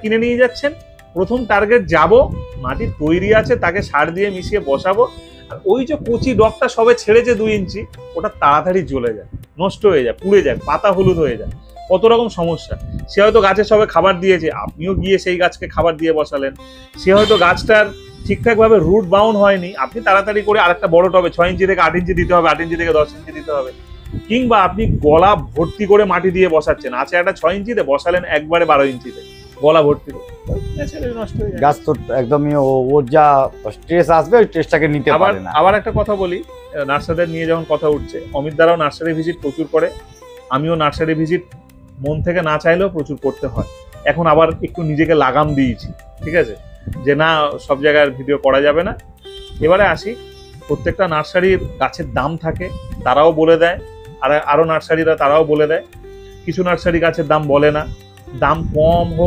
কিনে নিয়ে যাচ্ছেন, প্রথম টার্গেট যাব, মাটি তৈরি আছে, তাকে সার দিয়ে মিশিয়ে বসাবো, আর ওই যে কচি ডগটা সবে ছেড়েছে 2 ইঞ্চি, ওটা তাড়াতাড়ি জ্বলে যায়, নষ্ট হয়ে যায়, পুড়ে যায়, পাতা হলুদ হয়ে যায়, কত রকম সমস্যা। সে হয়তো গাছে সবে খাবার দিয়েছে, আপনিও গিয়ে সেই গাছকে খাবার দিয়ে বসালেন, সে হয়তো গাছটার ঠিকঠাকভাবে রুট বাউন্ড হয়নি, আপনি তাড়াতাড়ি করে আরেকটা বড় টবে 6 ইঞ্চি থেকে 8 ইঞ্চি দিতে হবে, 8 ইঞ্চি থেকে 10 ইঞ্চি দিতে হবে, কিংবা আপনি গলা ভর্তি করে মাটি দিয়ে বসাচ্ছেন, আছে একটা 6 ইঞ্চিতে, বসালেন একবারে 12 ইঞ্চিতে গলা ভর্তি করে, নষ্ট হয়ে যায়। গাছ তো একদমই ওর যা স্ট্রেস আসবে ওই স্ট্রেসটাকে নিতে পারে না। আবার একটা কথা বলি, নার্সারিদের নিয়ে যখন কথা উঠছে, অমিত দ্বারাও নার্সারি ভিজিট প্রচুর করে, আমিও নার্সারি ভিজিট মন থেকে না চাইলেও প্রচুর করতে হয়। এখন আবার একটু নিজেকে লাগাম দিয়েছি, ঠিক আছে, যে না সব জায়গায় ভিডিও করা যাবে না। এবারে আসি, প্রত্যেকটা নার্সারির গাছের দাম থাকে, তারাও বলে দেয়, আর আরো নার্সারিরা তারাও বলে দেয়। কিছু নার্সারি গাছের দাম বলে না, দাম কম হোক